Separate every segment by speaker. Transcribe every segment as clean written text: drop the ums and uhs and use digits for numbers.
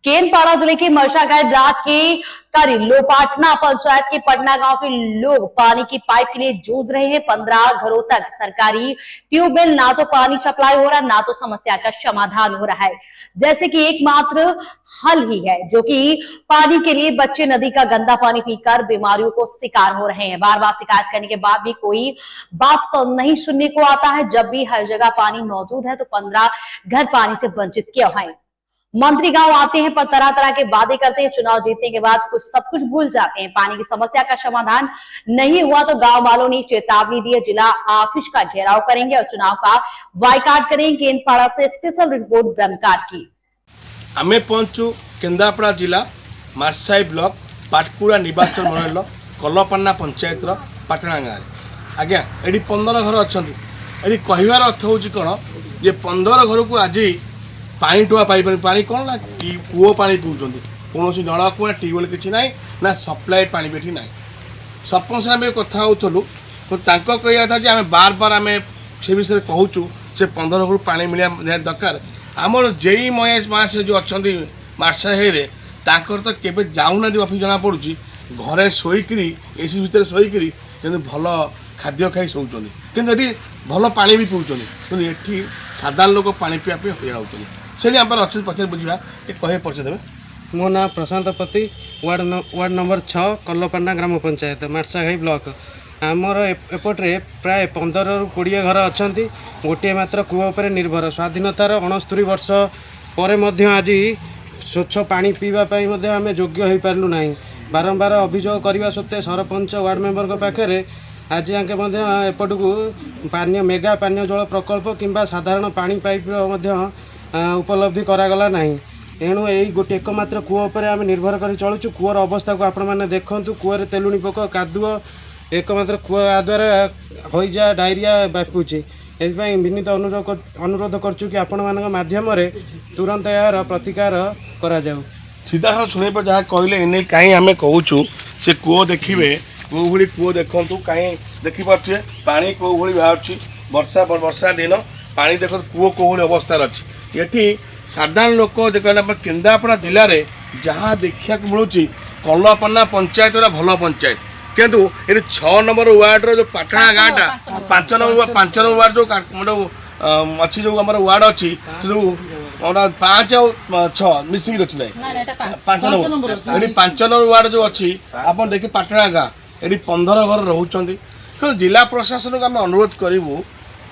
Speaker 1: केंद्रपाड़ा जिले के मरसागांव ब्लॉक के लोपाटना पंचायत के पटना गांव के लोग पानी की पाइप के लिए जूझ रहे हैं। 15 घरों तक सरकारी ट्यूबवेल, ना तो पानी सप्लाई हो रहा, ना तो समस्या का समाधान हो रहा है। जैसे कि एकमात्र हल ही है जो कि पानी के लिए बच्चे नदी का गंदा पानी पीकर बीमारियों को शिकार हो रहे हैं। बार बार शिकायत करने के बाद भी कोई बात नहीं सुनने को आता है। जब भी हर जगह पानी मौजूद है तो 15 घर पानी से वंचित क्यों हैं। मंत्री गांव आते हैं पर तरह तरह के वादे करते हैं, चुनाव जीतने के बाद सब कुछ भूल जाते हैं। पानी की समस्या का समाधान नहीं हुआ तो गांव वालों ने चेतावनी दी है, जिला ऑफिस का घेराव करेंगे और चुनाव का बायकॉट करेंगे। केंद्रपाड़ा से स्पेशल रिपोर्ट ब्रह्मकार की।
Speaker 2: आमे पहुंचू केंद्रापड़ा जिला मार्साई ब्लॉक पाटकुड़ा निर्वाचन मंडल कलपन्ना पंचायत पाटना गाँव। आज्ञा ये 15 घर अच्छा ये कहबार अर्थ हूँ कौन ये 15 घर को आज पानी टुआ पाई पानी कौन ना कूओ पानी पीछे कौन नलकूआ ट्यूबवेल किसी ना ना सप्लाई पानी भी ना। सरपंच आम कथा होलु तो कहवा था आम बार बार आम से विषय कहूँ से 15 घर पानी मिलने दरकार। आमर जेई महेश महाशय जो अच्छा मार्साहे तो केवे जाऊना ऑफिस जना पड़ी घरे शोकरी एसी भितर शोकरी भल खाद्य खाई शोचुं कि भल पानी भी पीछे कि ये साधारण लोक पानी पीवा हईराण होती से अच्छे पचार बुझा कहे परिचय देवे।
Speaker 3: मो ना प्रशांत पति वार्ड नंबर 6 कल्लपांडा ग्राम पंचायत मार्साघाई ब्लॉक। आमर एपटे प्राय 15 ରୁ 20 घर अच्छा गोटे मात्र कूप पर निर्भर। स्वाधीनतार 69 वर्ष पर आज स्वच्छ पानी पीवाई आम योग्य हो पार्लु ना। बारंबार अभियोग करने सत्वे सरपंच वार्ड मेंबर पाखे आज जाके एपट को पानी मेगा पानीय जल प्रकल्प किंबा साधारण पानी पाइप उपलब्धि करागला ना। एणु यही गोटे एकमात्र कूप पर आम निर्भर कर चलुँ। कूअर अवस्था को आपण मैंने देखु कूअर तेलुणी पोक कादुओ एकमात्र कूआ द्वारा हईजा डायरिया व्यापुची। एपाई विनीत अनुरोध करुँ कि आपण मान माध्यम तुरंत यार प्रतिकार करा जाऊ।
Speaker 2: सीधा शुणे पर जहाँ कहले इन्हें कहीं आम कहूँ से कूओ देखिए कौ भाई कूओ देखूँ कहीं देखिपे पानी कौ भाई बाहर वर्षा दिन पानी देख कूओ कौ भाई अवस्था अच्छी। ये साधारण लोक केन्द्रापड़ा जिले में जहाँ देखा मिलूँ कल्लपन्ना पंचायत भल पंचायत किंतु ये 6 नंबर वार्ड जो पाटना गाँटा 5 नंबर वार्ड जो अच्छी जो आम वार्ड अच्छी जो 5 और 6 मिसिंग रही है 5 नंबर वार्ड जो अच्छी आप देखिए पाटना गाँव ये 15 घर रोच। जिला प्रशासन को आम अनुरोध करूँ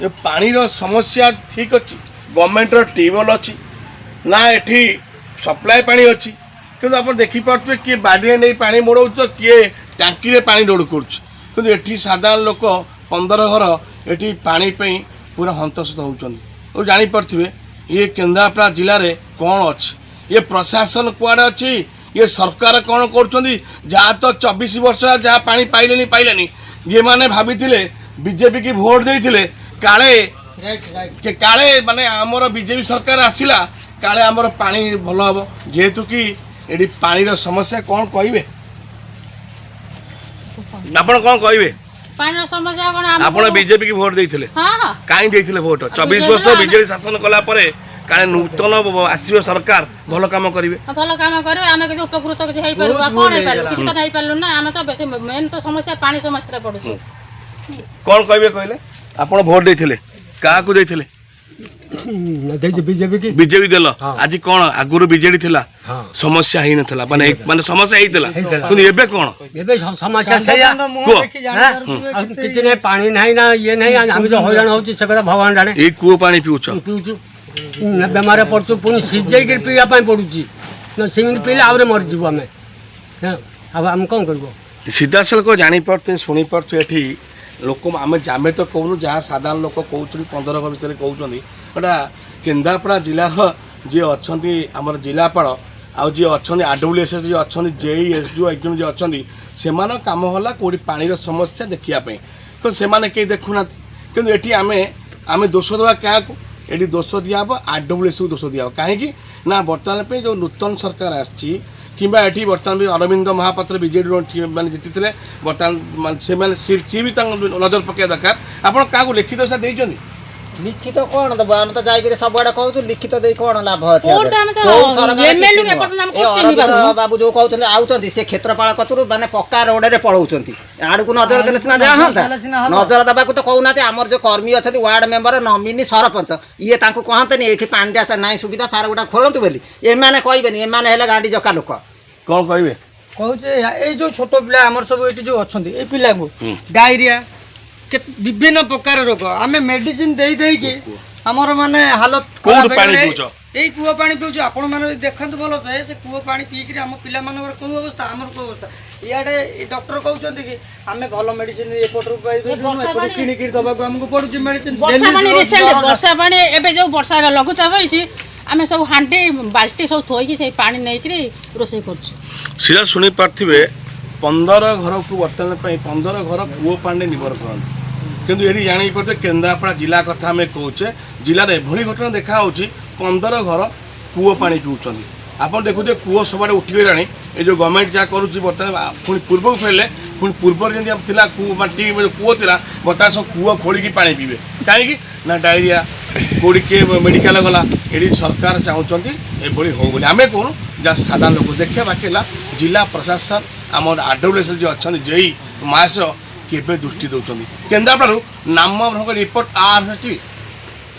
Speaker 2: ये पानी समस्या ठीक अच्छी गवर्नमेंट ट्यूबवेल अच्छी ना ये सप्लाई पानी अच्छी कि आप देखिपे किए बाड़ी नहीं पानी मोड़ तो किए टांकी रे पानी लोड कर साधारण लोक 15 घर ये पानी पूरा हंतसत होती। जापे ये केन्द्रापड़ा जिले में कौन अच्छी ये प्रशासन कुआड़े अच्छी ये सरकार कौन कर तो 24 वर्ष जहाँ पानी पाइले ये माने भाभी बीजेपी की भोट देते काले माने आमर बीजेपी सरकार आसला काले आमर पानी भल हम जेहेतु कि ये पानी समस्या कौन कहे आपण कौन कहे
Speaker 4: पानी समस्या कौन
Speaker 2: आपण बीजेपी की भोट देते कहीं देते भोट 24 वर्ष बीजेपी शासन कला काले नूतन आसवे सरकार भल काम करेंगे
Speaker 4: आम कि उपकृत किसी कौन किसी तो नहीं पार्लु ना आम तो बेस मेन तो समस्या पानी समस्या पड़ू
Speaker 2: कौन कहे कहले आप भोट देते क्या देते बीजेपी देल आज कौन आगुरी बीजेडी थिला समस्या ही नथला माने माने समस्या ही थिला सुन एबे कौन
Speaker 3: एबे समस्या छैया किछि नै पानी नै ना ये नै हम जो हैरान होछि से कथा भगवान जाने।
Speaker 2: ए कुओ पानी पिउछ
Speaker 3: बेमार पड़छु पुनी सिजै के पिया पाई पड़ुछि न सिमिन पीले आउरे मर जीव हमें अब हम कोन करबो।
Speaker 2: सीधा सलको जानि पड़ते सुनी पड़ते एठी लोक आम जामे तो कहूँ जहाँ साधारण लोक कहते 15 घर भितर कहते गोटा केन्द्रापड़ा जिलार जी अच्छा आम जिलापाल आउ जी अच्छा आरडब्ल्यूएस जी अच्छा जेई एसडीओ एग्जाम जी अच्छा से कम होला कौटी पानी समस्या देखापी तो से कहीं देखुना कि ये आम दोष देवा क्या ये दोष दिहब आरडब्ल्यूएस को दोष दिहब कहीं ना बर्तमान जो नूतन सरकार आसी किंबा ये बर्तमान भी अरविंद महापात्र बीजेडी मैंने जीति बर्तमान से भी नजर पकड़ा दरकार आप क्या लिखित देते
Speaker 5: লিখিত কোন দেব আমি তো যাই করে সবআড়ে কହୁଛୁ লিখিত দেই কোন লাভ আছে
Speaker 4: কোর্ট ଆମେ ତ MLA କୁ ଏପର୍ଯ୍ୟନ୍ତ ଆମେ କୋର୍ଟ ଚିହ୍ନି ପାରୁନୁ।
Speaker 5: ବାବୁ ଯୋଉ କହୁଛନ୍ତି ଆଉଛନ୍ତି ସେ କ୍ଷେତ୍ରପାଳ କତରୁ ମାନେ ପକ୍କା ରୋଡରେ ପଳଉଛନ୍ତି ଆଡକୁ ନଜର ଦେଲେ ସିନା ଯାହା ହନ୍ତା ନଜର ଦେବାକୁ ତ କହୁନାହାନ୍ତି ଆମର ଯୋଉ କର୍ମୀ ଅଛନ୍ତି ୱାର୍ଡ ମେମ୍ବର ନମିନି ସରପଞ୍ଚ ଇଏ ତାଙ୍କୁ କହନ୍ତେନି ଏଇଠି ପାଣିଟା ନାହିଁ ସୁବିଧା ସାର ଗୋଟା ଖୋଳନ୍ତୁ ବୋଲି ଏମାନେ କହିବେନି ଏମାନେ ହେଲେ ଗାଣ୍ଡି ଜକା ଲୋକ
Speaker 2: କ'ଣ କହିବେ
Speaker 6: କହୁଛେ ଏଇ ଯୋଉ ଛୋଟ ପିଲା ଆମର ସବୁ ଏଠି ଯୋଉ ଅଛନ୍ତି ଏଇ ପିଲାଙ୍କୁ ଡାଇରିଆ ବିଭିନ୍ନ ପ୍ରକାର ରୋଗ ଆମେ ମେଡିସିନ ଦେଇ ଦେଇକି ଆମର ମାନେ ହାଲତ
Speaker 2: କୋଉଠୁ ପାଣି ପିଉଛ
Speaker 6: ଏଇ କୂଅ ପାଣି ପିଉଛୁ ଆପଣ ମାନେ ଦେଖନ୍ତୁ ଭଲ ସେ କୂଅ ପାଣି ପିଇକିରି ଆମ ପିଲାମାନଙ୍କର କୋଉ ଅବସ୍ଥା ଆମର କୋଉ ଅବସ୍ଥା ଇଆଡେ ଡକ୍ଟର କହୁଛନ୍ତି କି ଆମେ ଭଲ ମେଡିସିନ ଏପଟରୁ ପାଇଦଉଛୁ କିଣିକି ଦେବାକୁ ଆମକୁ ପଡୁଛି ମେଡିସିନ
Speaker 4: ବର୍ଷା ପାଣି ରିସେଣ୍ଟ ବର୍ଷା ପାଣି ଏବେ ଯୋଉ ବର୍ଷା ଲଘୁଚାପ ହେଇଛି ଆମେ ସବୁ ହାଣ୍ଡି ବାଲ୍ଟି ସବୁ ଥୋଇକି ସେଇ ପାଣି ନେଇକିରି ରୋଷେଇ କରୁଛୁ।
Speaker 2: ସିଧା ଶୁଣିପାରୁଥିବେ 15 ଘରକୁ ବର୍ତ୍ତମାନ ପାଇଁ 15 ଘର କୂଅ ପାଣିରେ ନିର୍ଭର କରନ୍ତି କିନ୍ତୁ ଏଠି ଜାଣିପାରୁଥିବେ କେନ୍ଦ୍ରାପଡ଼ା ଜିଲ୍ଲା କଥା ଆମେ କହୁଛେ ଜିଲ୍ଲାରେ ଏଭଳି ଘଟଣା ଦେଖାହେଉଛି 15 ଘର କୂଅ ପାଣି ପିଉଛନ୍ତି ଆପଣ ଦେଖୁଥିବେ କୂଅ ସବୁଆଡ଼େ ଉଠିଗଲାଣି ଏ ଯେଉଁ ଗଭର୍ଣ୍ଣମେଣ୍ଟ ଯାହା କରୁଛି ବର୍ତ୍ତମାନ ପୁଣି ପୂର୍ବକୁ ଫେରିଲେ ପୁଣି ପୂର୍ବରୁ ଯେମିତି ଥିଲା କୂଅ ଥିଲା ବର୍ତ୍ତମାନ ସବୁ କୂଅ ଖୋଳିକି ପାଣି ପିଇବେ କାହିଁକି ନା ଡାଇରିଆ କେଉଁଠି କିଏ ମେଡ଼ିକାଲ ଗଲା ଏଠି ସରକାର ଚାହୁଁଛନ୍ତି ଏଭଳି ହଉ ବୋଲି ଆମେ କହୁନୁ ଯାହା ସାଧାରଣ ଲୋକ ଦେଖିବା ବାକି ହେଲା ଜିଲ୍ଲା ପ୍ରଶାସନ ଆମର AWS ଯିଏ ଅଛନ୍ତି ଜେଇ ମାସ କେବେ ଦୃଷ୍ଟି ଦେଉଛନ୍ତି କେନ୍ଦ୍ରାପଡ଼ାରୁ ନାମ ରିପୋର୍ଟ ଆର୍